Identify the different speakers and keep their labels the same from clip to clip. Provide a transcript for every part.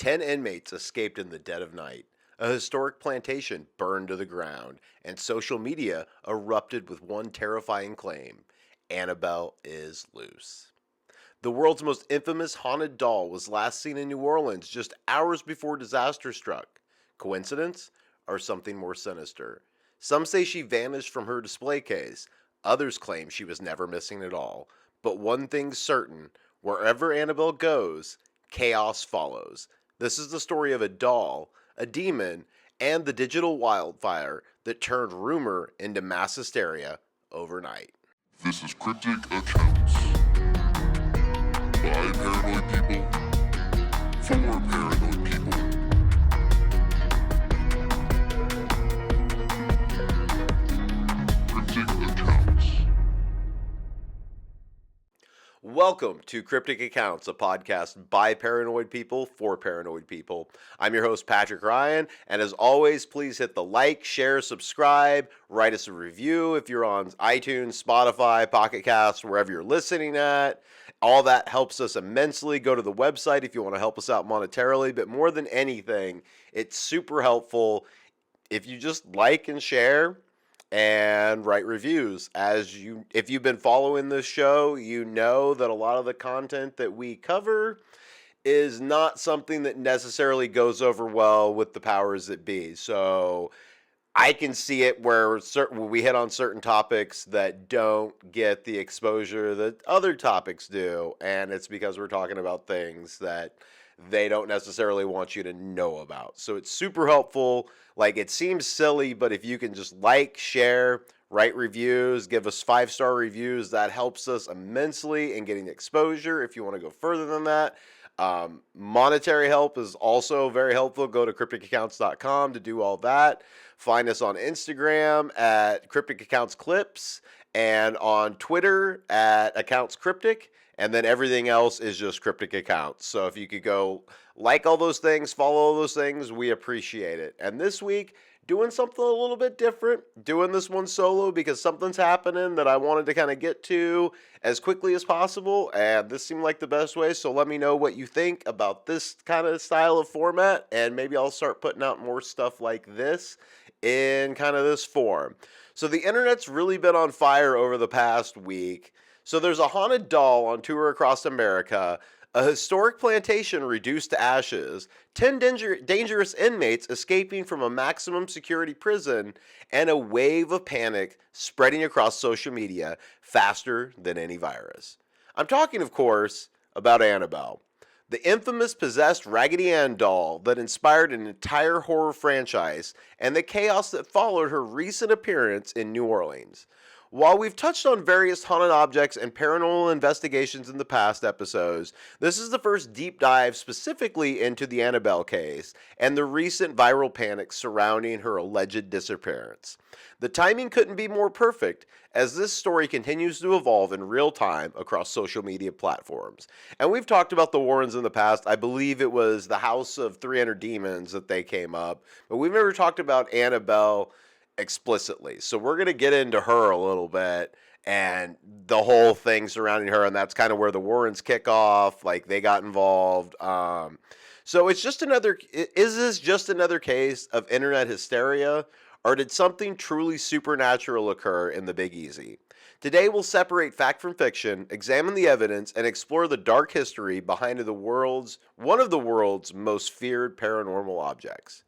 Speaker 1: 10 inmates escaped in the dead of night. A historic plantation burned to the ground, and social media erupted with one terrifying claim: Annabelle is loose. The world's most infamous haunted doll was last seen in New Orleans just hours before disaster struck. Coincidence? Or something more sinister? Some say she vanished from her display case. Others claim she was never missing at all. But one thing's certain: wherever Annabelle goes, chaos follows. This is the story of a doll, a demon, and the digital wildfire that turned rumor into mass hysteria overnight.
Speaker 2: This is Cryptic Accounts. By paranoid people, for paranoid people. Cryptic Accounts.
Speaker 1: Welcome to Cryptic Accounts, a podcast by paranoid people for paranoid people. I'm your host, Patrick Ryan, and as always, please hit the like, share, subscribe, write us a review if you're on iTunes, Spotify, Pocket Casts, wherever you're listening at. All that helps us immensely. Go to the website if you want to help us out monetarily, but more than anything, it's super helpful if you just like and share and write reviews. If you've been following this show, you know that a lot of the content that we cover is not something that necessarily goes over well with the powers that be. So I can see it where we hit on certain topics that don't get the exposure that other topics do, and it's because we're talking about things that they don't necessarily want you to know about. So it's super helpful. Like, it seems silly, but if you can just like, share, write reviews, give us 5-star reviews, that helps us immensely in getting exposure. If you want to go further than that, monetary help is also very helpful. Go to crypticaccounts.com to do all that. Find us on Instagram at Cryptic Accounts Clips and on Twitter at Accounts Cryptic. And then everything else is just Cryptic Accounts. So if you could go like all those things, follow all those things, we appreciate it. And this week, doing something a little bit different. Doing this one solo because something's happening that I wanted to kind of get to as quickly as possible. And this seemed like the best way. So let me know what you think about this kind of style of format. And maybe I'll start putting out more stuff like this in kind of this form. So the internet's really been on fire over the past week. So there's a haunted doll on tour across America, a historic plantation reduced to ashes, 10 dangerous inmates escaping from a maximum security prison, and a wave of panic spreading across social media faster than any virus. I'm talking, of course, about Annabelle, the infamous possessed Raggedy Ann doll that inspired an entire horror franchise and the chaos that followed her recent appearance in New Orleans. While we've touched on various haunted objects and paranormal investigations in the past episodes, this is the first deep dive specifically into the Annabelle case and the recent viral panic surrounding her alleged disappearance. The timing couldn't be more perfect as this story continues to evolve in real time across social media platforms. And we've talked about the Warrens in the past. I believe it was the House of 300 Demons that they came up, but we've never talked about Annabelle explicitly. So we're going to get into her a little bit and the whole thing surrounding her, and that's kind of where the Warrens kick off, like they got involved. So is this just another case of internet hysteria, or did something truly supernatural occur in the Big Easy? Today we'll separate fact from fiction, examine the evidence, and explore the dark history behind one of the world's most feared paranormal objects.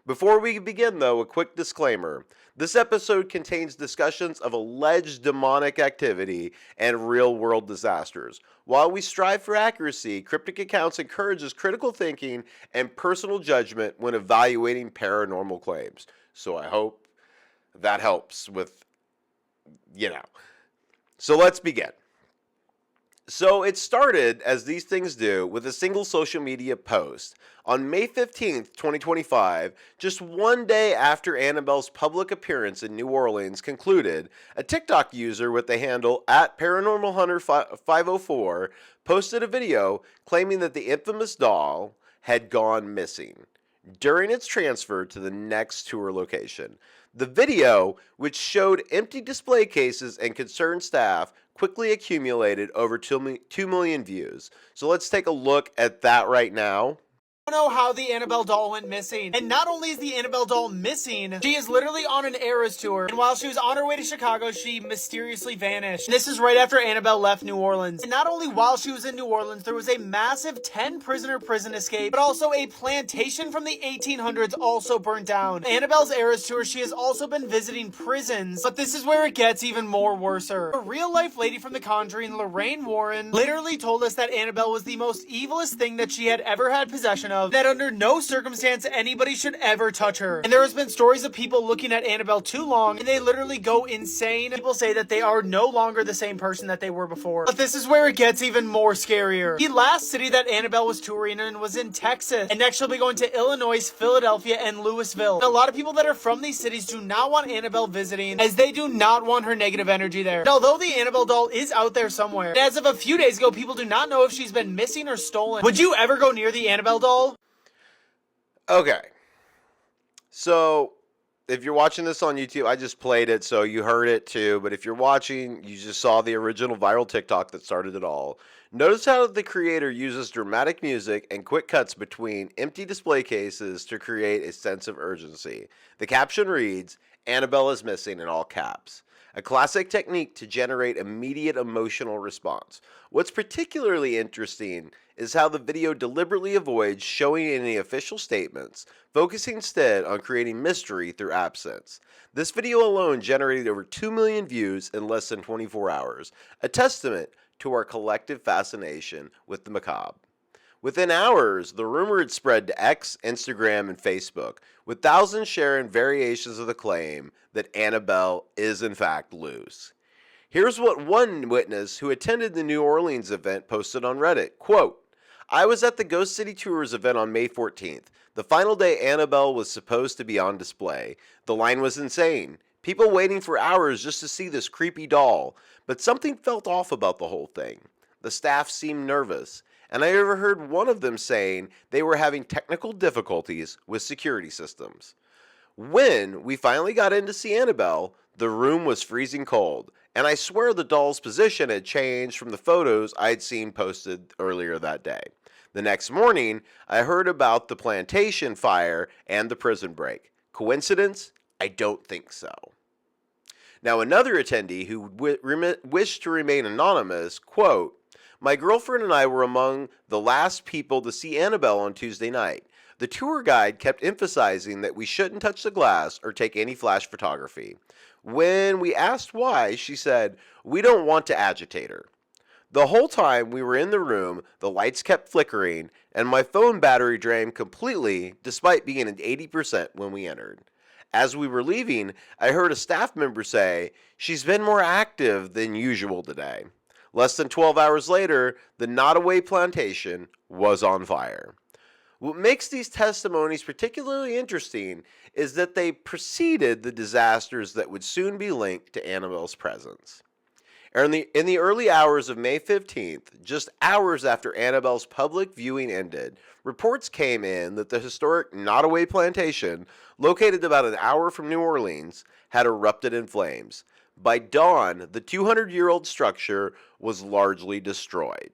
Speaker 1: Before we begin, though, a quick disclaimer. This episode contains discussions of alleged demonic activity and real-world disasters. While we strive for accuracy, Cryptic Accounts encourages critical thinking and personal judgment when evaluating paranormal claims. So I hope that helps with, So let's begin. So it started, as these things do, with a single social media post. On May 15th, 2025, just one day after Annabelle's public appearance in New Orleans concluded, a TikTok user with the handle @ParanormalHunter504 posted a video claiming that the infamous doll had gone missing during its transfer to the next tour location. The video, which showed empty display cases and concerned staff, quickly accumulated over 2 million views. So let's take a look at that right now.
Speaker 3: I don't know how the Annabelle doll went missing. And not only is the Annabelle doll missing, she is literally on an Eras tour. And while she was on her way to Chicago, she mysteriously vanished. And this is right after Annabelle left New Orleans. And not only while she was in New Orleans, there was a massive 10-prisoner prison escape, but also a plantation from the 1800s also burnt down. Annabelle's Eras tour, she has also been visiting prisons, but this is where it gets even more worser. A real-life lady from The Conjuring, Lorraine Warren, literally told us that Annabelle was the most evilest thing that she had ever had possession of, that under no circumstance anybody should ever touch her. And there has been stories of people looking at Annabelle too long and they literally go insane. People say that they are no longer the same person that they were before. But this is where it gets even more scarier. The last city that Annabelle was touring in was in Texas, and next she'll be going to Illinois, Philadelphia, and Louisville. And a lot of people that are from these cities do not want Annabelle visiting, as they do not want her negative energy there. And although the Annabelle doll is out there somewhere, and as of a few days ago, people do not know if she's been missing or stolen. Would you ever go near the Annabelle doll?
Speaker 1: Okay. So, if you're watching this on YouTube, I just played it, so you heard it too. But if you're watching, you just saw the original viral TikTok that started it all. Notice how the creator uses dramatic music and quick cuts between empty display cases to create a sense of urgency. The caption reads, "Annabelle is missing," in all caps. A classic technique to generate immediate emotional response. What's particularly interesting is how the video deliberately avoids showing any official statements, focusing instead on creating mystery through absence. This video alone generated over 2 million views in less than 24 hours, a testament to our collective fascination with the macabre. Within hours, the rumor had spread to X, Instagram, and Facebook, with thousands sharing variations of the claim that Annabelle is in fact loose. Here's what one witness who attended the New Orleans event posted on Reddit, quote, "I was at the Ghost City Tours event on May 14th. The final day Annabelle was supposed to be on display. The line was insane. People waiting for hours just to see this creepy doll. But something felt off about the whole thing. The staff seemed nervous. And I overheard one of them saying they were having technical difficulties with security systems. When we finally got in to see Annabelle, the room was freezing cold, and I swear the doll's position had changed from the photos I'd seen posted earlier that day. The next morning, I heard about the Plantation fire and the prison break. Coincidence? I don't think so." Now, another attendee who wished to remain anonymous, quote, "My girlfriend and I were among the last people to see Annabelle on Tuesday night. The tour guide kept emphasizing that we shouldn't touch the glass or take any flash photography. When we asked why, she said, 'We don't want to agitate her.' The whole time we were in the room, the lights kept flickering, and my phone battery drained completely despite being at 80% when we entered. As we were leaving, I heard a staff member say, 'She's been more active than usual today.' Less than 12 hours later, the Nottoway Plantation was on fire." What makes these testimonies particularly interesting is that they preceded the disasters that would soon be linked to Annabelle's presence. In the early hours of May 15th, just hours after Annabelle's public viewing ended, reports came in that the historic Nottoway Plantation, located about an hour from New Orleans, had erupted in flames. By dawn, the 200-year-old structure was largely destroyed.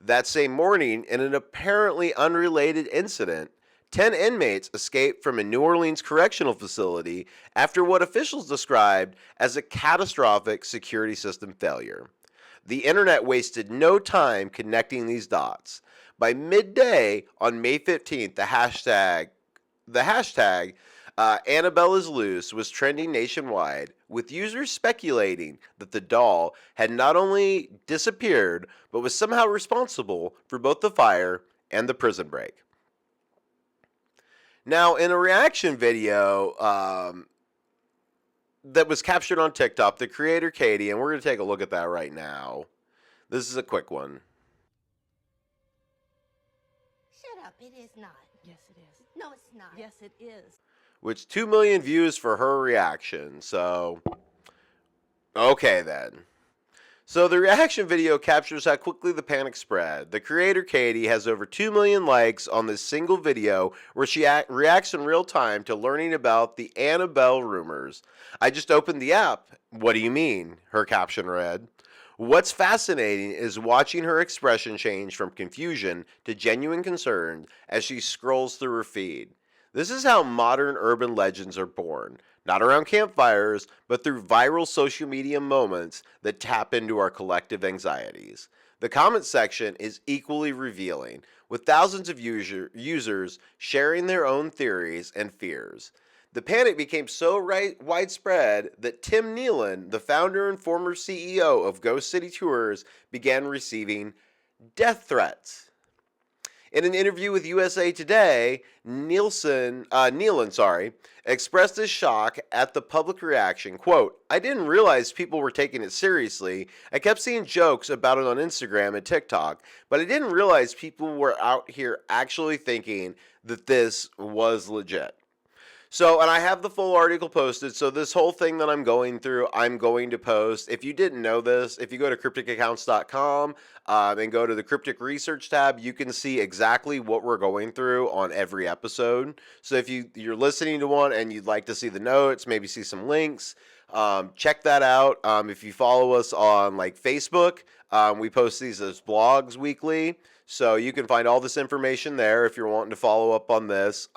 Speaker 1: That same morning, in an apparently unrelated incident, 10 inmates escaped from a New Orleans correctional facility after what officials described as a catastrophic security system failure. The internet wasted no time connecting these dots. By midday on May 15th, the hashtag Annabelle is loose was trending nationwide, with users speculating that the doll had not only disappeared, but was somehow responsible for both the fire and the prison break. Now, in a reaction video that was captured on TikTok, the creator Katie, and we're going to take a look at that right now. This is a quick one.
Speaker 4: Shut up, it is not.
Speaker 5: Yes, it is.
Speaker 4: No, it's not.
Speaker 5: Yes, it is.
Speaker 1: Which 2 million views for her reaction. So, okay then. So the reaction video captures how quickly the panic spread. The creator Katie has over 2 million likes on this single video where she reacts in real time to learning about the Annabelle rumors. "I just opened the app. What do you mean?" her caption read. What's fascinating is watching her expression change from confusion to genuine concern as she scrolls through her feed. This is how modern urban legends are born, not around campfires, but through viral social media moments that tap into our collective anxieties. The comment section is equally revealing, with thousands of users sharing their own theories and fears. The panic became so widespread that Tim Nealon, the founder and former CEO of Ghost City Tours, began receiving death threats. In an interview with USA Today, Nealon expressed his shock at the public reaction. Quote, "I didn't realize people were taking it seriously. I kept seeing jokes about it on Instagram and TikTok, but I didn't realize people were out here actually thinking that this was legit." So, and I have the full article posted. So this whole thing that I'm going through, I'm going to post. If you didn't know this, if you go to crypticaccounts.com and go to the cryptic research tab, you can see exactly what we're going through on every episode. So if you're listening to one and you'd like to see the notes, maybe see some links, check that out. If you follow us on like Facebook, we post these as blogs weekly. So you can find all this information there if you're wanting to follow up on this.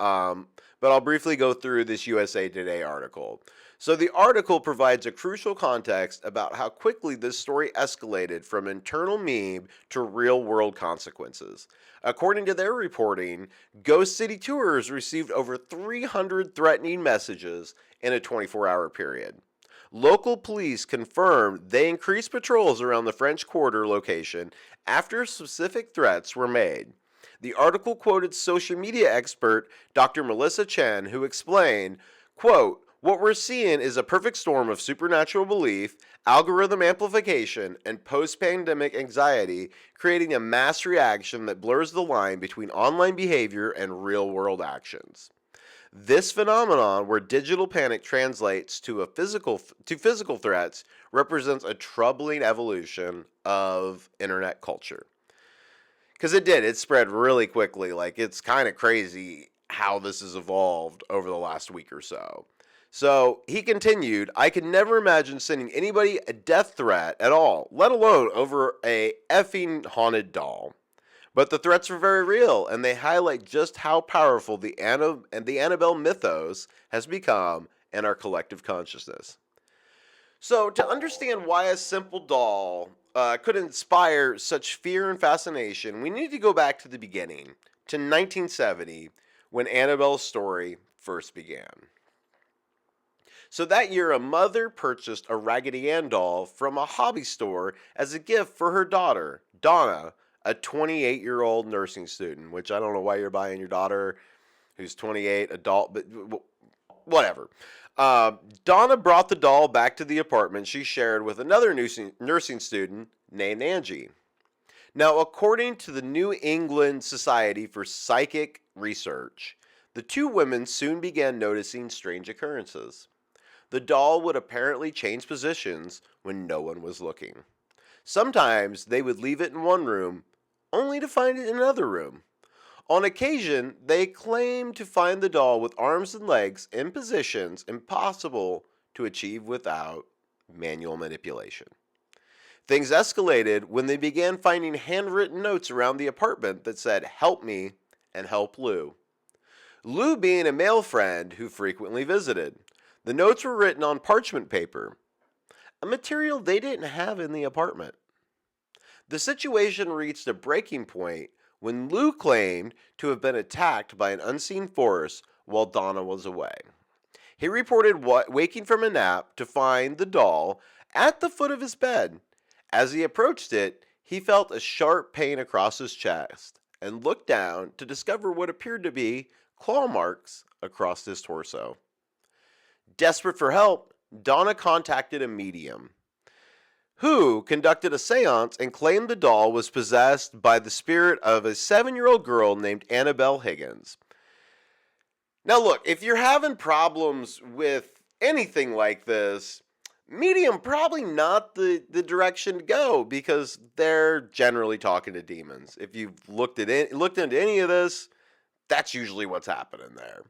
Speaker 1: But I'll briefly go through this USA Today article. So the article provides a crucial context about how quickly this story escalated from internal meme to real-world consequences. According to their reporting, Ghost City Tours received over 300 threatening messages in a 24-hour period. Local police confirmed they increased patrols around the French Quarter location after specific threats were made. The article quoted social media expert Dr. Melissa Chen, who explained, quote, "What we're seeing is a perfect storm of supernatural belief, algorithm amplification, and post-pandemic anxiety, creating a mass reaction that blurs the line between online behavior and real-world actions. This phenomenon, where digital panic translates to physical threats, represents a troubling evolution of internet culture." Because it spread really quickly. Like, it's kind of crazy how this has evolved over the last week or so. So he continued, "I could never imagine sending anybody a death threat at all, let alone over a effing haunted doll. But the threats were very real, and they highlight just how powerful the Annabelle mythos has become in our collective consciousness." So, to understand why a simple doll could inspire such fear and fascination, we need to go back to the beginning, to 1970, when Annabelle's story first began. So that year, a mother purchased a Raggedy Ann doll from a hobby store as a gift for her daughter, Donna, a 28-year-old nursing student, which I don't know why you're buying your daughter, who's 28, adult, but whatever. Donna brought the doll back to the apartment she shared with another nursing student named Angie. Now, according to the New England Society for Psychic Research, the two women soon began noticing strange occurrences. The doll would apparently change positions when no one was looking. Sometimes they would leave it in one room, only to find it in another room. On occasion, they claimed to find the doll with arms and legs in positions impossible to achieve without manual manipulation. Things escalated when they began finding handwritten notes around the apartment that said, "Help me," and "Help Lou." Lou being a male friend who frequently visited. The notes were written on parchment paper, a material they didn't have in the apartment. The situation reached a breaking point when Lou claimed to have been attacked by an unseen force while Donna was away. He reported waking from a nap to find the doll at the foot of his bed. As he approached it, he felt a sharp pain across his chest and looked down to discover what appeared to be claw marks across his torso. Desperate for help, Donna contacted a medium, who conducted a seance and claimed the doll was possessed by the spirit of a 7-year-old girl named Annabelle Higgins. Now look, if you're having problems with anything like this, medium probably not the direction to go, because they're generally talking to demons. If you've looked into any of this, that's usually what's happening there.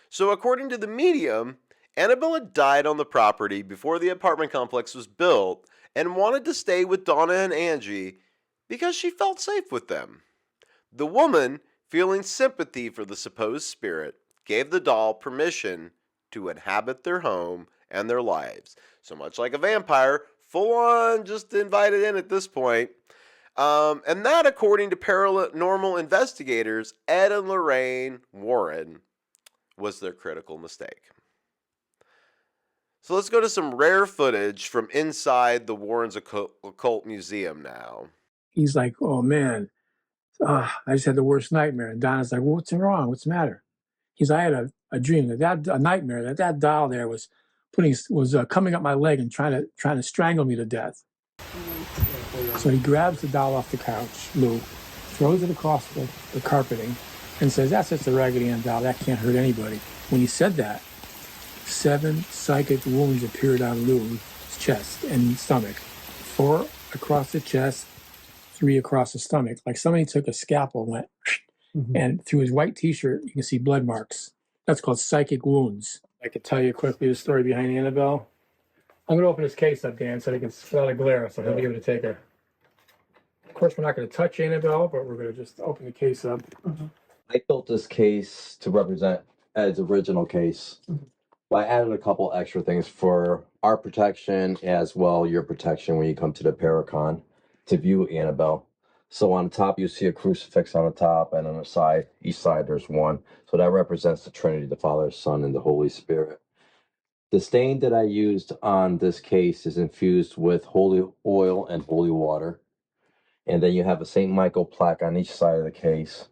Speaker 1: So according to the medium, Annabelle had died on the property before the apartment complex was built, and wanted to stay with Donna and Angie because she felt safe with them. The woman, feeling sympathy for the supposed spirit, gave the doll permission to inhabit their home and their lives. So much like a vampire, full on just invited in at this point. And that, according to paranormal investigators Ed and Lorraine Warren, was their critical mistake. So let's go to some rare footage from inside the Warrens Occult Museum now.
Speaker 5: He's like, oh man, I just had the worst nightmare. And Donna's like, what's wrong? What's the matter? He's, I had a dream a nightmare that doll there was coming up my leg and trying to strangle me to death. So he grabs the doll off the couch, Lou, throws it across the carpeting, and says, that's just a Raggedy Ann doll. That can't hurt anybody. When he said that, 7 psychic wounds appeared on Lou's chest and stomach. 4 across the chest, 3 across the stomach. Like somebody took a scalpel and went, and through his white t-shirt, you can see blood marks. That's called psychic wounds. I could tell you quickly the story behind Annabelle. I'm going to open his case up, Dan, so he can, without a glare, so he'll be able to take her. Of course, we're not going to touch Annabelle, but we're going to just open the case up.
Speaker 6: I built this case to represent Ed's original case. I added a couple extra things for our protection as well your protection when you come to the Paracon to view Annabelle. So on the top, you see a crucifix on the top, and on the side, each side, there's one. So that represents the Trinity, the Father, Son, and the Holy Spirit. The stain that I used on this case is infused with holy oil and holy water. And then you have a St. Michael plaque on each side of the case.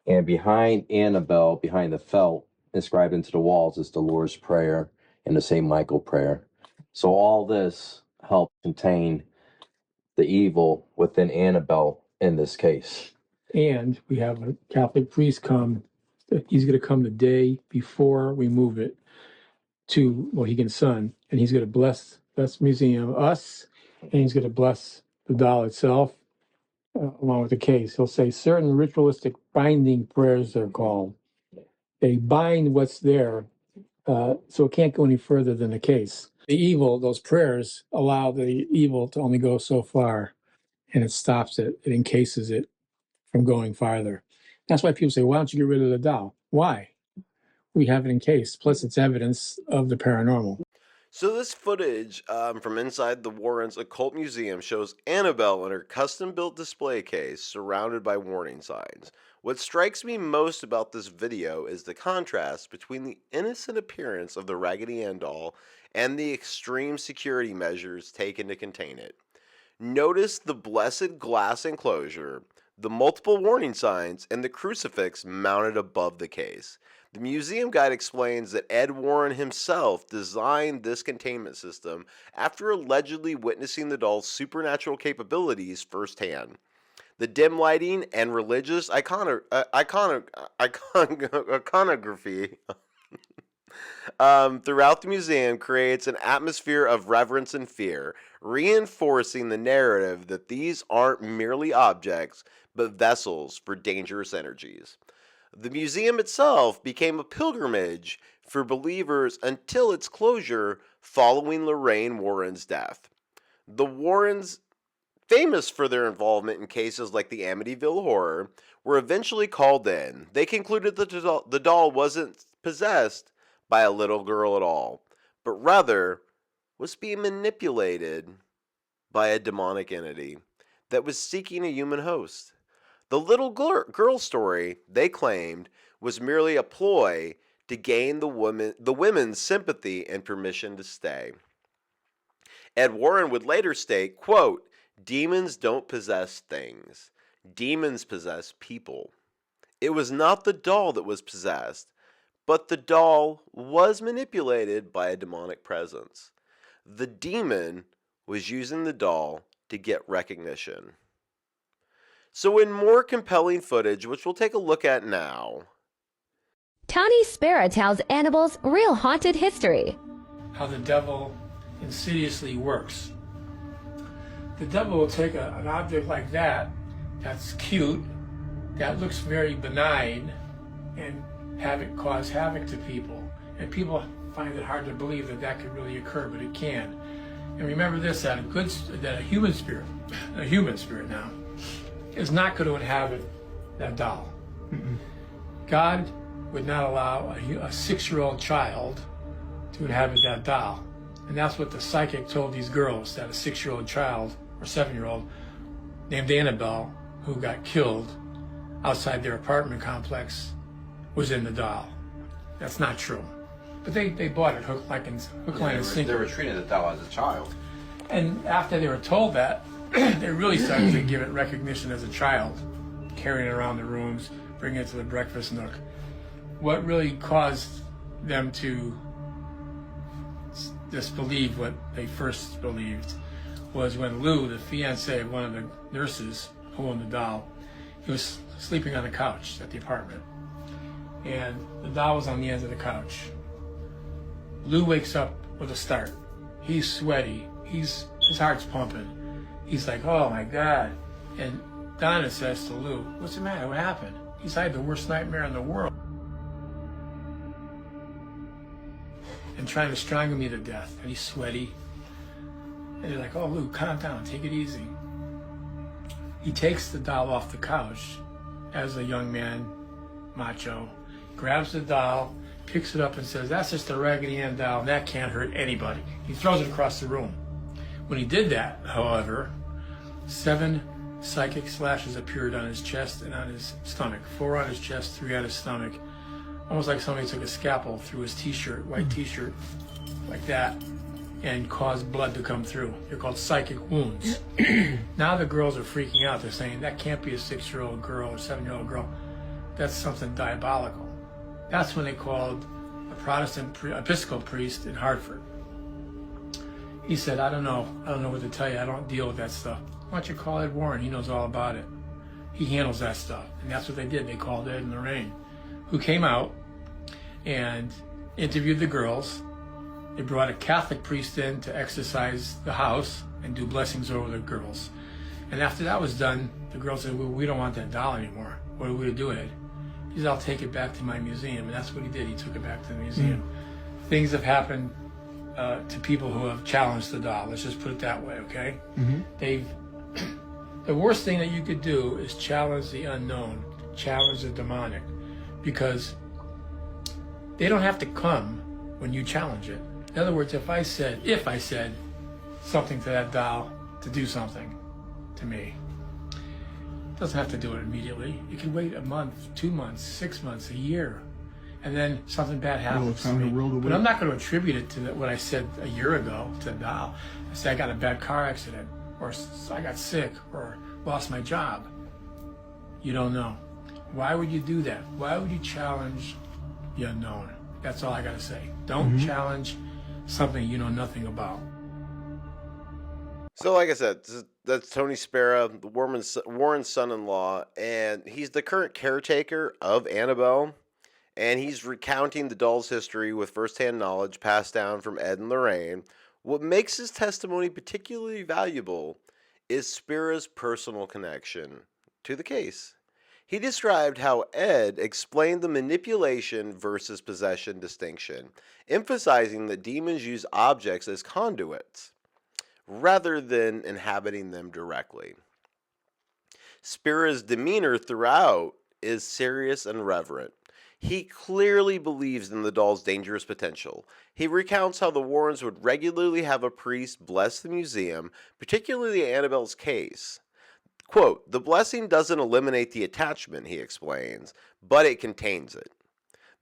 Speaker 6: And behind Annabelle, behind the felt, inscribed into the walls is the Lord's Prayer and the St. Michael prayer. So all this helped contain the evil within Annabelle in this case.
Speaker 5: And we have a Catholic priest come. He's going to come the day before we move it to Mohegan Sun, and he's going to bless this museum, us, and he's going to bless the doll itself, along with the case. He'll say certain ritualistic binding prayers, they're called. They bind what's there, so it can't go any further than the case. The evil, those prayers, allow the evil to only go so far, and it stops it. It encases it from going farther. That's why people say, why don't you get rid of the doll? Why? We have it encased. Plus, it's evidence of the paranormal.
Speaker 1: So this footage from inside the Warrens Occult Museum shows Annabelle in her custom-built display case surrounded by warning signs. What strikes me most about this video is the contrast between the innocent appearance of the Raggedy Ann doll and the extreme security measures taken to contain it. Notice the blessed glass enclosure, the multiple warning signs, and the crucifix mounted above the case. The museum guide explains that Ed Warren himself designed this containment system after allegedly witnessing the doll's supernatural capabilities firsthand. The dim lighting and religious iconography throughout the museum creates an atmosphere of reverence and fear, reinforcing the narrative that these aren't merely objects, but vessels for dangerous energies. The museum itself became a pilgrimage for believers until its closure following Lorraine Warren's death. The Warrens, famous for their involvement in cases like the Amityville Horror, were eventually called in. They concluded that the doll wasn't possessed by a little girl at all, but rather was being manipulated by a demonic entity that was seeking a human host. The little girl story, they claimed, was merely a ploy to gain the women's sympathy and permission to stay. Ed Warren would later state, quote, "Demons don't possess things. Demons possess people. It was not the doll that was possessed, but the doll was manipulated by a demonic presence. The demon was using the doll to get recognition." So in more compelling footage, which we'll take a look at now.
Speaker 7: Tony Spera tells Annabelle's real haunted history.
Speaker 5: How the devil insidiously works. The devil will take an object like that, that's cute, that looks very benign, and have it cause havoc to people. And people find it hard to believe that that could really occur, but it can. And remember this, that a human spirit now, is not going to inhabit that doll. God would not allow a 6-year-old child to inhabit that doll. And that's what the psychic told these girls, that a 6-year-old child or 7-year-old named Annabelle, who got killed outside their apartment complex, was in the doll. That's not true. But they bought it hook, line, and sinker.
Speaker 1: They were treating the doll as a child.
Speaker 5: And after they were told that, they really started to give it recognition as a child, carrying it around the rooms, bringing it to the breakfast nook. What really caused them to disbelieve what they first believed was when Lou, the fiance of one of the nurses who owned the doll, he was sleeping on the couch at the apartment. And the doll was on the end of the couch. Lou wakes up with a start. He's sweaty. His heart's pumping. He's like, oh my God. And Donna says to Lou, what's the matter? What happened? He's had the worst nightmare in the world. And trying to strangle me to death. And he's sweaty. And they're like, oh, Lou, calm down. Take it easy. He takes the doll off the couch as a young man, macho, grabs the doll, picks it up and says, that's just a Raggedy Ann doll. That can't hurt anybody. He throws it across the room. When he did that, however, 7 psychic slashes appeared on his chest and on his stomach. 4 on his chest, 3 on his stomach. Almost like somebody took a scalpel through his t-shirt, white t-shirt, like that, and caused blood to come through. They're called psychic wounds. Now the girls are freaking out. They're saying, that can't be a 6-year-old girl or 7-year-old girl. That's something diabolical. That's when they called a Protestant Episcopal priest in Hartford. He said, I don't know what to tell you. I don't deal with that stuff. Why don't you call Ed Warren? He knows all about it. He handles that stuff. And that's what they did. They called Ed and Lorraine, who came out and interviewed the girls. They brought a Catholic priest in to exorcise the house and do blessings over the girls. And after that was done, the girls said, well, we don't want that doll anymore. What are we going to do with it? He said, I'll take it back to my museum. And that's what he did. He took it back to the museum. Things have happened to people who have challenged the doll. Let's just put it that way, okay? The worst thing that you could do is challenge the unknown, challenge the demonic, because they don't have to come when you challenge it. In other words, if I said something to that doll to do something to me, it doesn't have to do it immediately. You can wait a month, 2 months, 6 months, a year, and then something bad happens to me. But I'm not going to attribute it to what I said a year ago to the doll. I say I got a bad car accident, or I got sick, or lost my job. You don't know. Why would you do that? Why would you challenge the unknown? That's all I got to say. Don't challenge something you know nothing about.
Speaker 1: So, like I said, that's Tony Spera, the Warren's son-in-law, and he's the current caretaker of Annabelle, and he's recounting the doll's history with firsthand knowledge passed down from Ed and Lorraine. What makes his testimony particularly valuable is Spera's personal connection to the case. He described how Ed explained the manipulation versus possession distinction, emphasizing that demons use objects as conduits rather than inhabiting them directly. Spera's demeanor throughout is serious and reverent. He clearly believes in the doll's dangerous potential. He recounts how the Warrens would regularly have a priest bless the museum, particularly Annabelle's case. Quote, the blessing doesn't eliminate the attachment, he explains, but it contains it.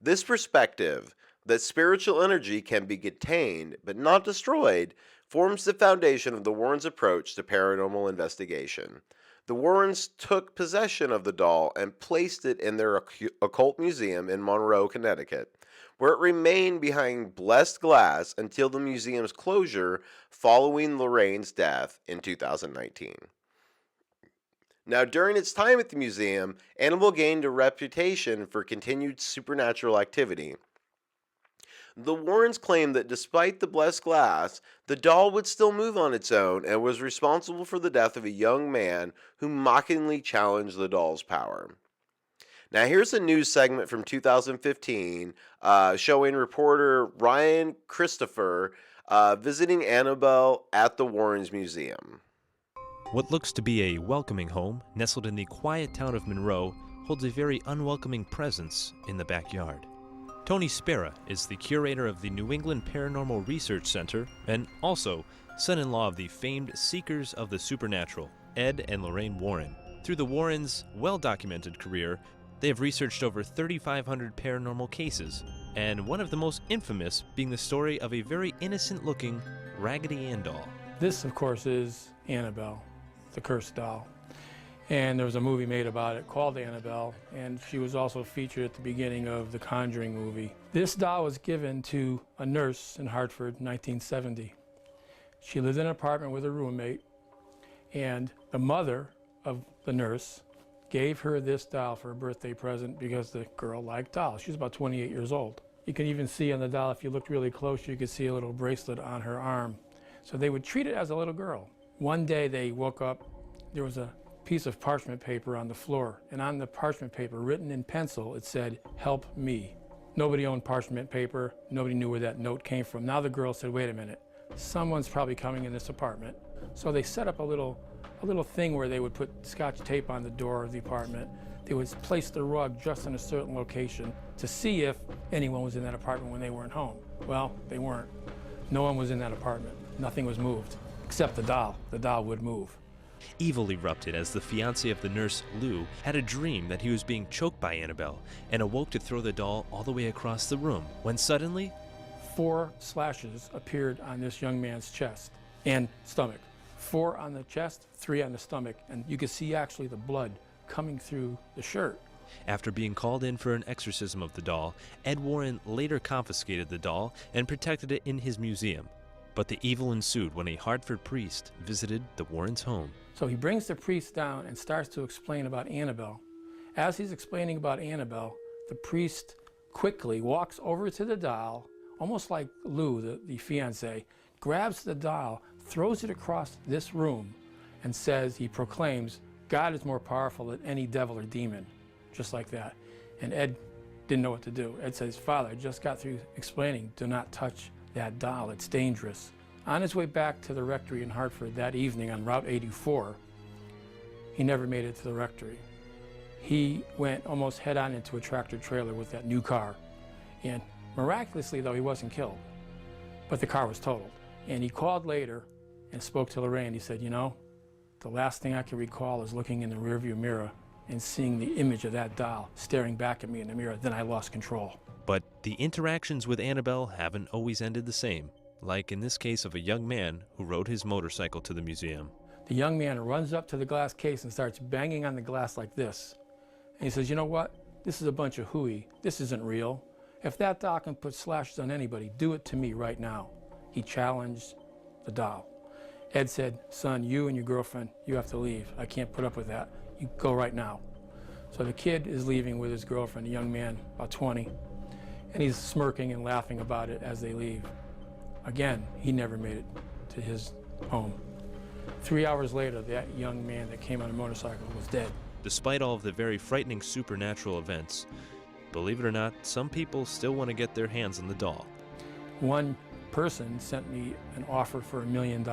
Speaker 1: This perspective, that spiritual energy can be contained but not destroyed, forms the foundation of the Warrens' approach to paranormal investigation. The Warrens took possession of the doll and placed it in their occult museum in Monroe, Connecticut, where it remained behind blessed glass until the museum's closure following Lorraine's death in 2019. Now, during its time at the museum, Annabelle gained a reputation for continued supernatural activity. The Warrens claimed that despite the blessed glass, the doll would still move on its own and was responsible for the death of a young man who mockingly challenged the doll's power. Now, here's a news segment from 2015 showing reporter Ryan Christopher visiting Annabelle at the Warrens Museum.
Speaker 8: What looks to be a welcoming home, nestled in the quiet town of Monroe, holds a very unwelcoming presence in the backyard. Tony Spera is the curator of the New England Paranormal Research Center and also son-in-law of the famed Seekers of the Supernatural, Ed and Lorraine Warren. Through the Warrens' well-documented career, they have researched over 3,500 paranormal cases, and one of the most infamous being the story of a very innocent-looking Raggedy Ann doll.
Speaker 5: This, of course, is Annabelle, the cursed doll. And there was a movie made about it called Annabelle, and she was also featured at the beginning of the Conjuring movie. This doll was given to a nurse in Hartford in 1970. She lived in an apartment with a roommate, and the mother of the nurse gave her this doll for a birthday present because the girl liked dolls. She was about 28 years old. You can even see on the doll, if you looked really close, you could see a little bracelet on her arm. So they would treat it as a little girl. One day they woke up, there was a piece of parchment paper on the floor, and on the parchment paper, written in pencil, it said, "Help me." Nobody owned parchment paper. Nobody knew where that note came from. Now the girl said, wait a minute, someone's probably coming in this apartment. So they set up a little thing where they would put Scotch tape on the door of the apartment. They would place the rug just in a certain location to see if anyone was in that apartment when they weren't home. Well, they weren't. No one was in that apartment. Nothing was moved, except the doll. The doll would move.
Speaker 8: Evil erupted as the fiancé of the nurse, Lou, had a dream that he was being choked by Annabelle and awoke to throw the doll all the way across the room, when suddenly
Speaker 5: 4 slashes appeared on this young man's chest and stomach. 4 on the chest, 3 on the stomach, and you could see actually the blood coming through the shirt.
Speaker 8: After being called in for an exorcism of the doll, Ed Warren later confiscated the doll and protected it in his museum. But the evil ensued when a Hartford priest visited the Warrens' home.
Speaker 5: So he brings the priest down and starts to explain about Annabelle. As he's explaining about Annabelle, the priest quickly walks over to the doll, almost like Lou, the fiancé, grabs the doll, throws it across this room, and says, he proclaims, God is more powerful than any devil or demon, just like that. And Ed didn't know what to do. Ed says, Father, I just got through explaining, do not touch that doll, it's dangerous. On his way back to the rectory in Hartford that evening on Route 84, he never made it to the rectory. He went almost head-on into a tractor trailer with that new car. And miraculously, though, he wasn't killed. But the car was totaled. And he called later and spoke to Lorraine. He said, you know, the last thing I can recall is looking in the rearview mirror and seeing the image of that doll staring back at me in the mirror. Then I lost control.
Speaker 8: But the interactions with Annabelle haven't always ended the same, like in this case of a young man who rode his motorcycle to the museum.
Speaker 5: The young man runs up to the glass case and starts banging on the glass like this. And he says, you know what? This is a bunch of hooey. This isn't real. If that doll can put slashes on anybody, do it to me right now. He challenged the doll. Ed said, son, you and your girlfriend, you have to leave. I can't put up with that. You go right now. So the kid is leaving with his girlfriend, a young man, about 20. And he's smirking and laughing about it as they leave. Again, he never made it to his home. 3 hours later, that young man that came on a motorcycle was dead.
Speaker 8: Despite all of the very frightening supernatural events, believe it or not, some people still want to get their hands on the doll.
Speaker 5: One person sent me an offer for $1 million.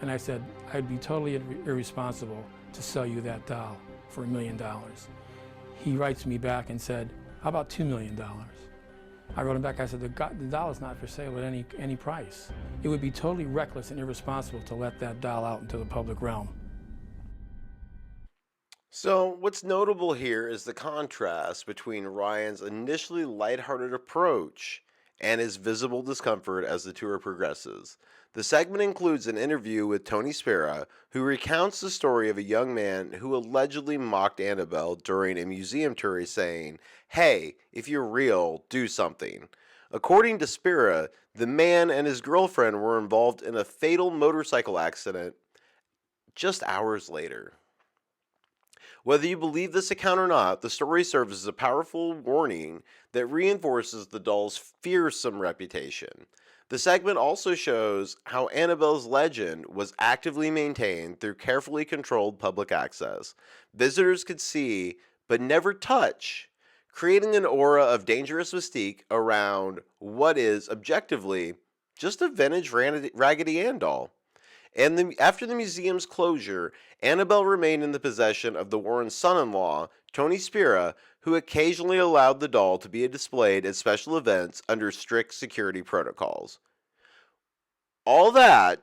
Speaker 5: And I said, I'd be totally irresponsible to sell you that doll for $1 million. He writes me back and said, how about $2 million? I wrote him back, I said, the doll is not for sale at any price. It would be totally reckless and irresponsible to let that doll out into the public realm.
Speaker 1: So, what's notable here is the contrast between Ryan's initially lighthearted approach and his visible discomfort as the tour progresses. The segment includes an interview with Tony Spera, who recounts the story of a young man who allegedly mocked Annabelle during a museum tour, saying, hey, if you're real, do something. According to Spera, the man and his girlfriend were involved in a fatal motorcycle accident just hours later. Whether you believe this account or not, the story serves as a powerful warning that reinforces the doll's fearsome reputation. The segment also shows how Annabelle's legend was actively maintained through carefully controlled public access. Visitors could see, but never touch, creating an aura of dangerous mystique around what is, objectively, just a vintage Raggedy Ann doll. And after the museum's closure, Annabelle remained in the possession of the Warrens' son-in-law, Tony Spera, who occasionally allowed the doll to be displayed at special events under strict security protocols. All that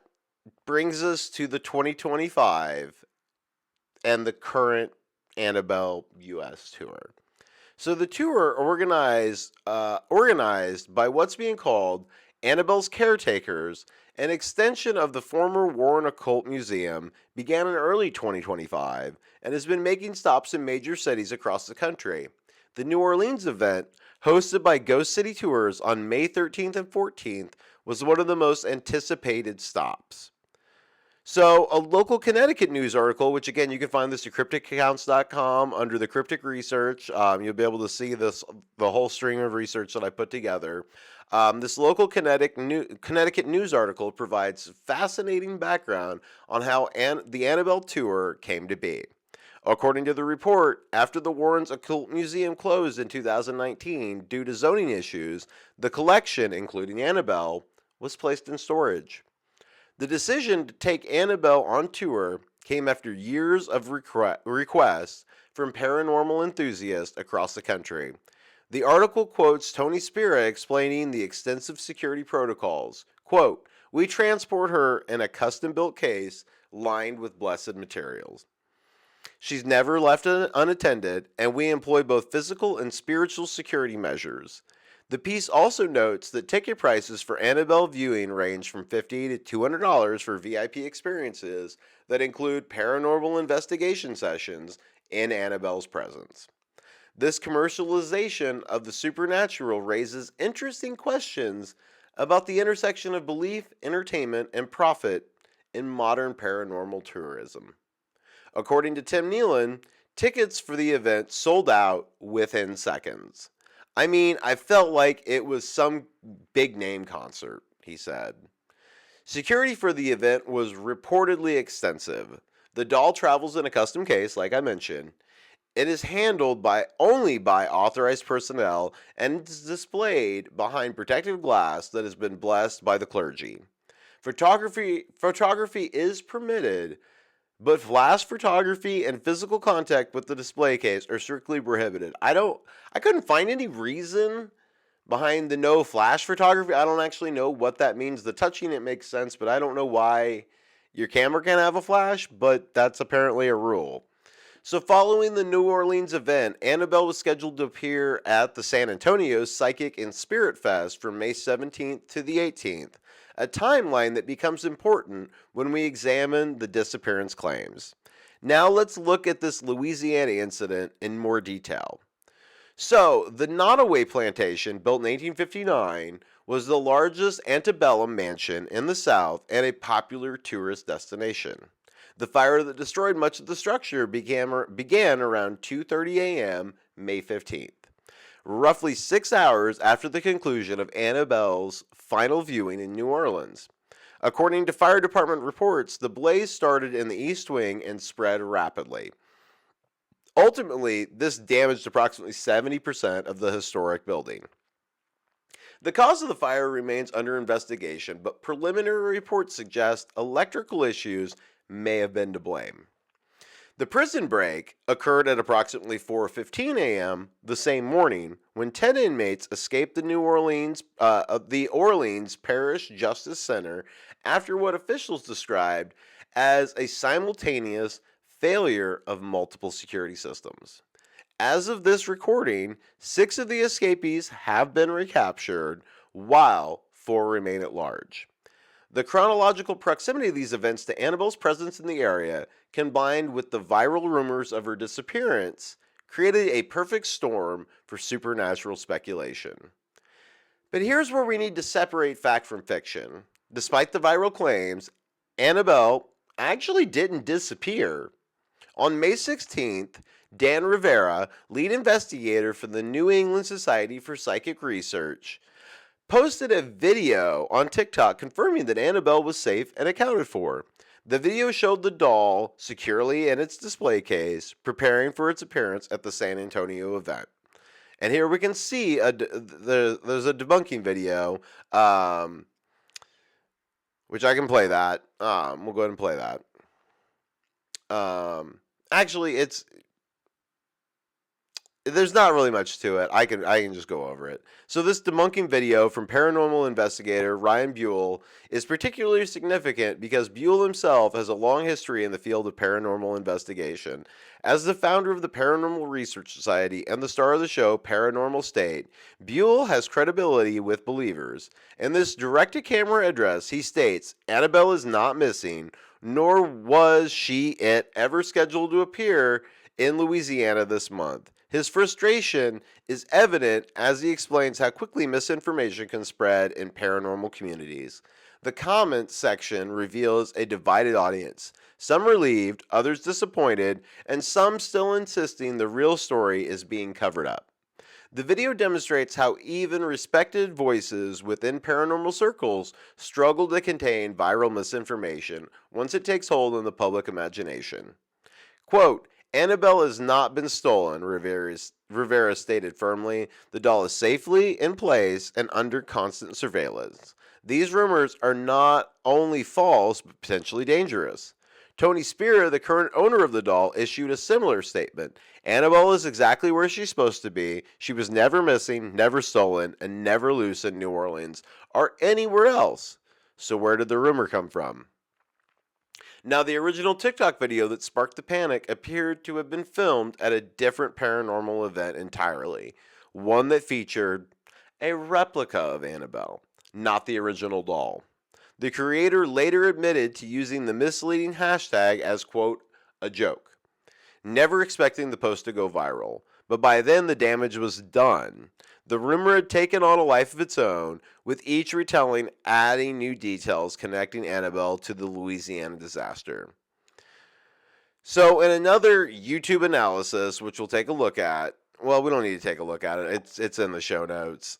Speaker 1: brings us to the 2025 and the current Annabelle U.S. tour. So the tour, organized by what's being called Annabelle's Caretakers, an extension of the former Warren Occult Museum, began in early 2025 and has been making stops in major cities across the country. The New Orleans event, hosted by Ghost City Tours on May 13th and 14th, was one of the most anticipated stops. So, a local Connecticut news article, which again, you can find this at crypticaccounts.com under the cryptic research. You'll be able to see the whole string of research that I put together. This local Connecticut news article provides fascinating background on how the Annabelle Tour came to be. According to the report, after the Warrens Occult Museum closed in 2019 due to zoning issues, the collection, including Annabelle, was placed in storage. The decision to take Annabelle on tour came after years of requests from paranormal enthusiasts across the country. The article quotes Tony Spera explaining the extensive security protocols. Quote, "We transport her in a custom-built case lined with blessed materials. She's never left unattended, and we employ both physical and spiritual security measures." The piece also notes that ticket prices for Annabelle viewing range from $50 to $200 for VIP experiences that include paranormal investigation sessions in Annabelle's presence. This commercialization of the supernatural raises interesting questions about the intersection of belief, entertainment, and profit in modern paranormal tourism. According to Tim Nealon, tickets for the event sold out within seconds. I mean, I felt like it was some big name concert, he said. Security for the event was reportedly extensive. The doll travels in a custom case, like I mentioned. It is handled only by authorized personnel and is displayed behind protective glass that has been blessed by the clergy. Photography is permitted, but flash photography and physical contact with the display case are strictly prohibited. I couldn't find any reason behind the no flash photography. I don't actually know what that means. The touching it makes sense, but I don't know why your camera can have a flash, but that's apparently a rule. So following the New Orleans event, Annabelle was scheduled to appear at the San Antonio Psychic and Spirit Fest from May 17th to the 18th. A timeline that becomes important when we examine the disappearance claims. Now let's look at this Louisiana incident in more detail. So, the Nottoway Plantation, built in 1859, was the largest antebellum mansion in the South and a popular tourist destination. The fire that destroyed much of the structure began around 2:30 a.m. May 15th. Roughly 6 hours after the conclusion of Annabelle's final viewing in New Orleans. According to fire department reports, the blaze started in the east wing and spread rapidly. Ultimately, this damaged approximately 70% of the historic building. The cause of the fire remains under investigation, but preliminary reports suggest electrical issues may have been to blame. The prison break occurred at approximately 4:15 a.m. the same morning when 10 inmates escaped the Orleans Parish Justice Center after what officials described as a simultaneous failure of multiple security systems. As of this recording, 6 of the escapees have been recaptured, while 4 remain at large. The chronological proximity of these events to Annabelle's presence in the area, combined with the viral rumors of her disappearance, created a perfect storm for supernatural speculation. But here's where we need to separate fact from fiction. Despite the viral claims, Annabelle actually didn't disappear. On May 16th, Dan Rivera, lead investigator for the New England Society for Psychic Research, posted a video on TikTok confirming that Annabelle was safe and accounted for. The video showed the doll securely in its display case, preparing for its appearance at the San Antonio event. And here we can see there's a debunking video which I can play that. We'll go ahead and play that. Actually, there's not really much to it. I can just go over it. So this debunking video from paranormal investigator Ryan Buell is particularly significant because Buell himself has a long history in the field of paranormal investigation. As the founder of the Paranormal Research Society and the star of the show Paranormal State, Buell has credibility with believers. In this direct-to-camera address, he states, Annabelle is not missing, nor was she ever scheduled to appear in Louisiana this month. His frustration is evident as he explains how quickly misinformation can spread in paranormal communities. The comments section reveals a divided audience, some relieved, others disappointed, and some still insisting the real story is being covered up. The video demonstrates how even respected voices within paranormal circles struggle to contain viral misinformation once it takes hold in the public imagination. Quote, Annabelle has not been stolen, Rivera stated firmly. The doll is safely in place and under constant surveillance. These rumors are not only false, but potentially dangerous. Tony Spera, the current owner of the doll, issued a similar statement. Annabelle is exactly where she's supposed to be. She was never missing, never stolen, and never loose in New Orleans or anywhere else. So where did the rumor come from? Now, the original TikTok video that sparked the panic appeared to have been filmed at a different paranormal event entirely, one that featured a replica of Annabelle, not the original doll. The creator later admitted to using the misleading hashtag as, quote, a joke, never expecting the post to go viral, but by then the damage was done. The rumor had taken on a life of its own, with each retelling adding new details connecting Annabelle to the Louisiana disaster. So in another YouTube analysis, which we'll take a look at, well, we don't need to take a look at it. It's in the show notes.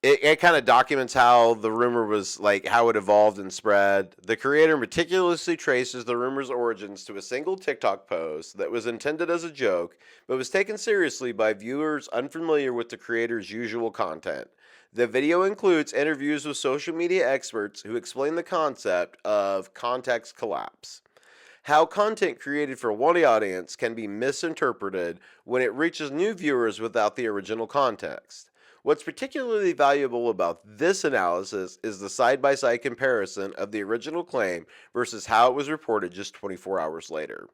Speaker 1: It kind of documents how the rumor was, like, how it evolved and spread. The creator meticulously traces the rumor's origins to a single TikTok post that was intended as a joke, but was taken seriously by viewers unfamiliar with the creator's usual content. The video includes interviews with social media experts who explain the concept of context collapse. How content created for one audience can be misinterpreted when it reaches new viewers without the original context. What's particularly valuable about this analysis is the side-by-side comparison of the original claim versus how it was reported just 24 hours later,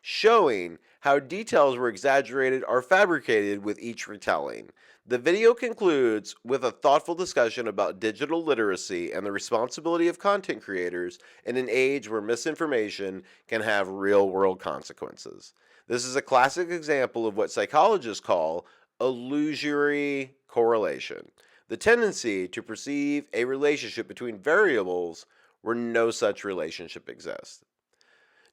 Speaker 1: showing how details were exaggerated or fabricated with each retelling. The video concludes with a thoughtful discussion about digital literacy and the responsibility of content creators in an age where misinformation can have real-world consequences. This is a classic example of what psychologists call illusory correlation, the tendency to perceive a relationship between variables where no such relationship exists.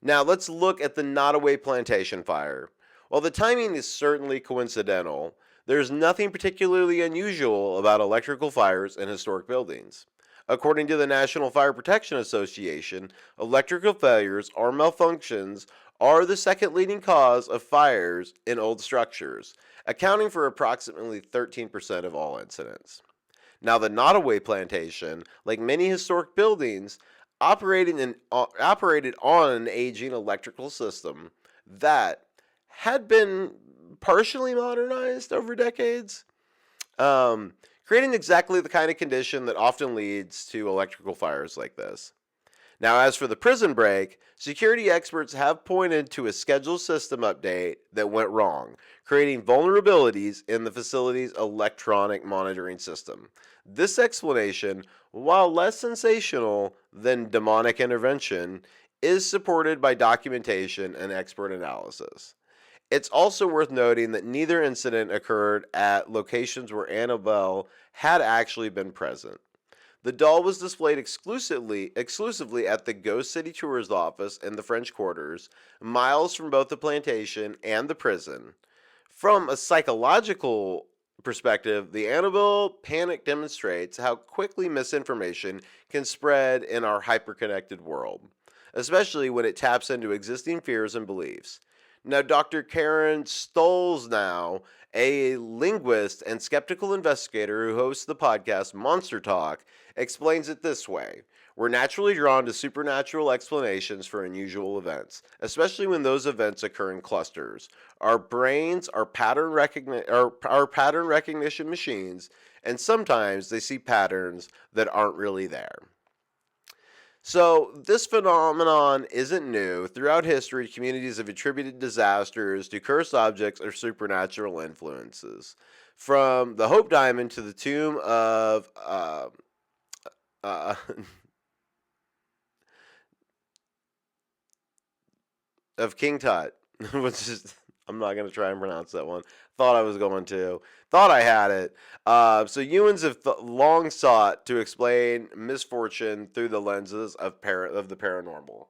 Speaker 1: Now let's look at the Nottoway Plantation fire. While the timing is certainly coincidental, there's nothing particularly unusual about electrical fires in historic buildings. According to the National Fire Protection Association, electrical failures or malfunctions are the second leading cause of fires in old structures, accounting for approximately 13% of all incidents. Now, the Nottoway Plantation, like many historic buildings, operated on an aging electrical system that had been partially modernized over decades, creating exactly the kind of condition that often leads to electrical fires like this. Now, as for the prison break, security experts have pointed to a scheduled system update that went wrong, creating vulnerabilities in the facility's electronic monitoring system. This explanation, while less sensational than demonic intervention, is supported by documentation and expert analysis. It's also worth noting that neither incident occurred at locations where Annabelle had actually been present. The doll was displayed exclusively at the Ghost City Tour's office in the French Quarters, miles from both the plantation and the prison. From a psychological perspective, the Annabelle panic demonstrates how quickly misinformation can spread in our hyperconnected world, especially when it taps into existing fears and beliefs. Now, Dr. Karen Stoles, now a linguist and skeptical investigator who hosts the podcast Monster Talk, explains it this way. We're naturally drawn to supernatural explanations for unusual events, especially when those events occur in clusters. Our brains are pattern recognition machines, and sometimes they see patterns that aren't really there. So, this phenomenon isn't new. Throughout history, communities have attributed disasters to cursed objects or supernatural influences. From the Hope Diamond to the tomb uh, of King Tut, which is, I'm not going to try and pronounce that one. Thought I was going to. Thought I had it. So humans have long sought to explain misfortune through the lenses of the paranormal.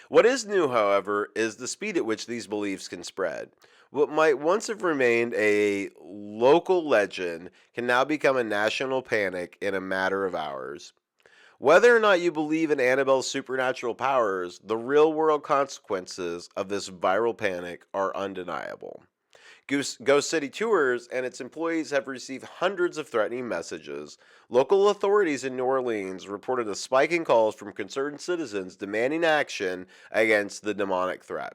Speaker 1: What is new, however, is the speed at which these beliefs can spread. What might once have remained a local legend can now become a national panic in a matter of hours. Whether or not you believe in Annabelle's supernatural powers, the real world consequences of this viral panic are undeniable. Ghost City Tours and its employees have received hundreds of threatening messages. Local authorities in New Orleans reported a spike in calls from concerned citizens demanding action against the demonic threat.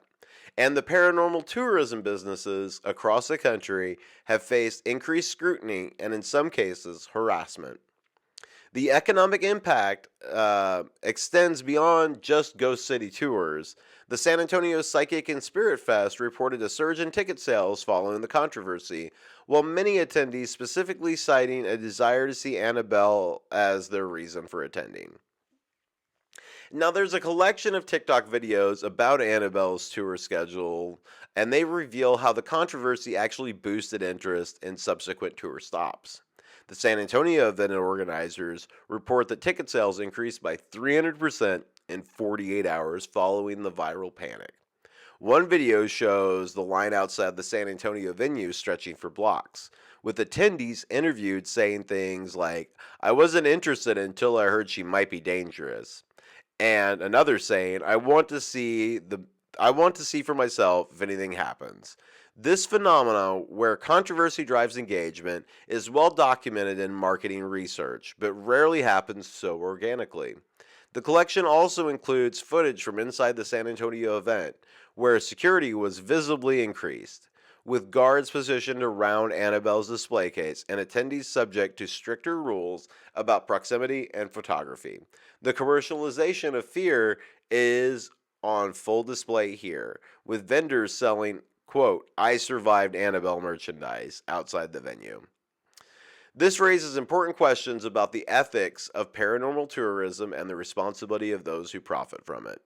Speaker 1: And the paranormal tourism businesses across the country have faced increased scrutiny and, in some cases, harassment. The economic impact extends beyond just Ghost City Tours. The San Antonio Psychic and Spirit Fest reported a surge in ticket sales following the controversy, while many attendees specifically citing a desire to see Annabelle as their reason for attending. Now, there's a collection of TikTok videos about Annabelle's tour schedule, and they reveal how the controversy actually boosted interest in subsequent tour stops. The San Antonio event organizers report that ticket sales increased by 300% in 48 hours following the viral panic. One video shows the line outside the San Antonio venue stretching for blocks, with attendees interviewed saying things like, "I wasn't interested until I heard she might be dangerous." And another saying, I want to see for myself if anything happens." This phenomenon, where controversy drives engagement, is well documented in marketing research, but rarely happens so organically. The collection also includes footage from inside the San Antonio event, where security was visibly increased, with guards positioned around Annabelle's display case and attendees subject to stricter rules about proximity and photography. The commercialization of fear is on full display here, with vendors selling, quote, "I survived Annabelle" merchandise outside the venue. This raises important questions about the ethics of paranormal tourism and the responsibility of those who profit from it.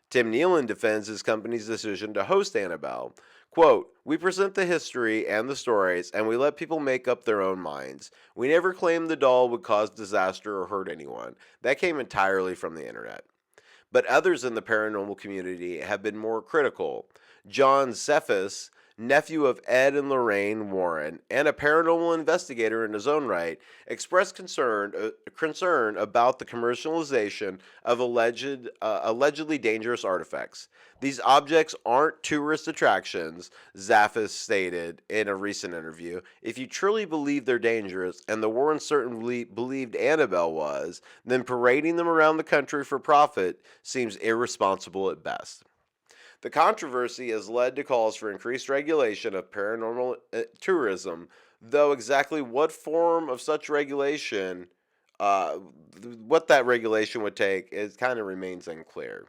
Speaker 1: Tim Nealon defends his company's decision to host Annabelle. Quote, "We present the history and the stories, and we let people make up their own minds. We never claimed the doll would cause disaster or hurt anyone. That came entirely from the internet." But others in the paranormal community have been more critical. John Cephas, nephew of Ed and Lorraine Warren, and a paranormal investigator in his own right, expressed concern about the commercialization of allegedly dangerous artifacts. These objects aren't tourist attractions, Zaffis stated in a recent interview. If you truly believe they're dangerous, and the Warrens certainly believed Annabelle was, then parading them around the country for profit seems irresponsible at best. The controversy has led to calls for increased regulation of paranormal tourism, though exactly what form of such regulation, what that regulation would take, it kind of remains unclear.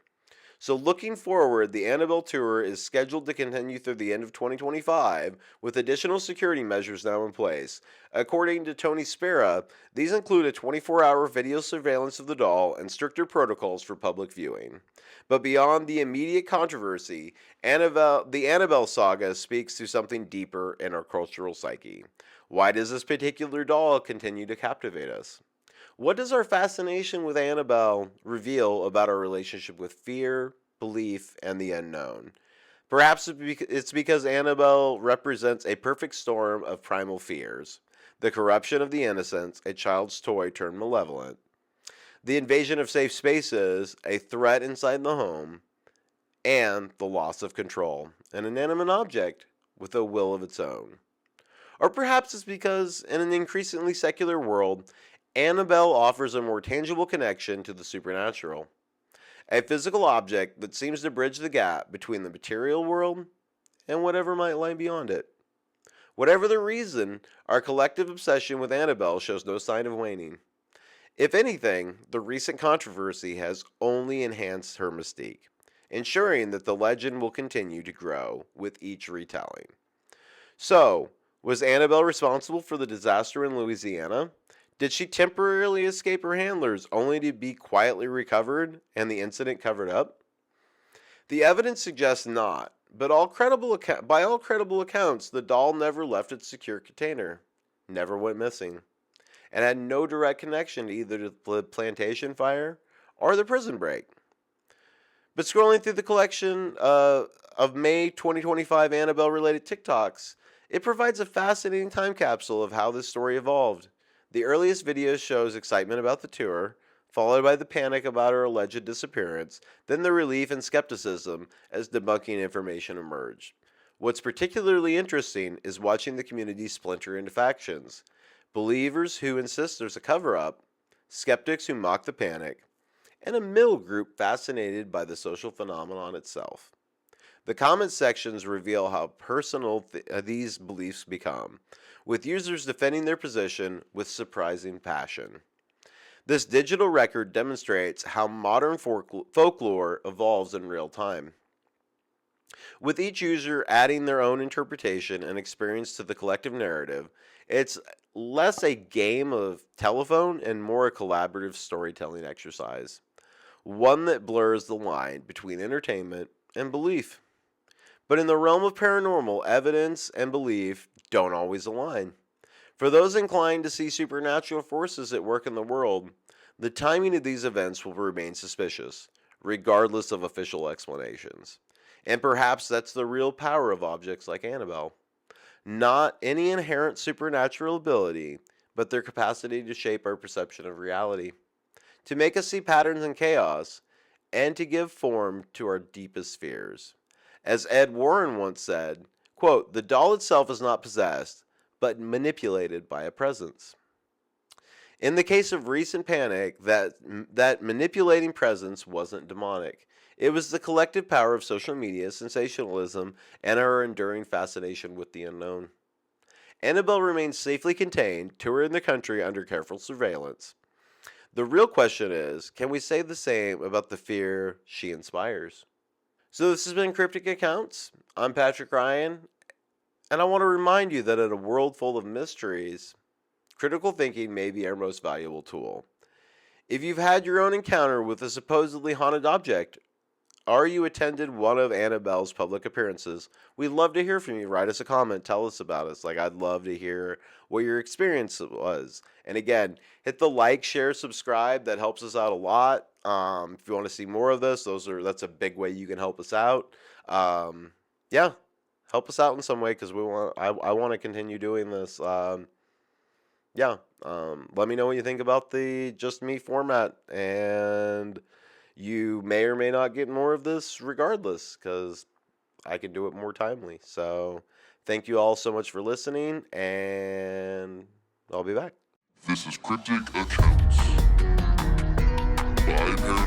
Speaker 1: So looking forward, the Annabelle Tour is scheduled to continue through the end of 2025, with additional security measures now in place. According to Tony Spera, these include a 24-hour video surveillance of the doll and stricter protocols for public viewing. But beyond the immediate controversy, the Annabelle saga speaks to something deeper in our cultural psyche. Why does this particular doll continue to captivate us? What does our fascination with Annabelle reveal about our relationship with fear, belief, and the unknown? Perhaps it's because Annabelle represents a perfect storm of primal fears: the corruption of the innocence, a child's toy turned malevolent; the invasion of safe spaces, a threat inside the home; and the loss of control, an inanimate object with a will of its own. Or perhaps it's because, in an increasingly secular world, Annabelle offers a more tangible connection to the supernatural, a physical object that seems to bridge the gap between the material world and whatever might lie beyond it. Whatever the reason, our collective obsession with Annabelle shows no sign of waning. If anything, the recent controversy has only enhanced her mystique, ensuring that the legend will continue to grow with each retelling. So, was Annabelle responsible for the disaster in Louisiana? Did she temporarily escape her handlers only to be quietly recovered and the incident covered up? The evidence suggests not, but by all credible accounts, the doll never left its secure container, never went missing, and had no direct connection to either the plantation fire or the prison break. But scrolling through the collection of May 2025 Annabelle-related TikToks, it provides a fascinating time capsule of how this story evolved. The earliest video shows excitement about the tour, followed by the panic about her alleged disappearance, then the relief and skepticism as debunking information emerged. What's particularly interesting is watching the community splinter into factions. Believers who insist there's a cover-up, skeptics who mock the panic, and a middle group fascinated by the social phenomenon itself. The comment sections reveal how personal these beliefs become, with users defending their position with surprising passion. This digital record demonstrates how modern folklore evolves in real time, with each user adding their own interpretation and experience to the collective narrative. It's less a game of telephone and more a collaborative storytelling exercise, one that blurs the line between entertainment and belief. But in the realm of paranormal, evidence and belief don't always align. For those inclined to see supernatural forces at work in the world, the timing of these events will remain suspicious, regardless of official explanations. And perhaps that's the real power of objects like Annabelle. Not any inherent supernatural ability, but their capacity to shape our perception of reality, to make us see patterns in chaos, and to give form to our deepest fears. As Ed Warren once said, quote, "The doll itself is not possessed, but manipulated by a presence." In the case of recent panic, that manipulating presence wasn't demonic. It was the collective power of social media, sensationalism, and our enduring fascination with the unknown. Annabelle remains safely contained, touring the country under careful surveillance. The real question is, can we say the same about the fear she inspires? So this has been Cryptic Accounts. I'm Patrick Ryan, and I want to remind you that in a world full of mysteries, critical thinking may be our most valuable tool. If you've had your own encounter with a supposedly haunted object, or you attended one of Annabelle's public appearances, we'd love to hear from you. Write us a comment, tell us about it. I'd love to hear what your experience was. And again, hit the like, share, subscribe. That helps us out a lot. If you want to see more of this, that's a big way you can help us out. Yeah, help us out in some way, because I want to continue doing this. Let me know what you think about the Just Me format, and you may or may not get more of this regardless, because I can do it more timely. So thank you all so much for listening, and I'll be back.
Speaker 2: This is Cryptic Accounts by Paranormal.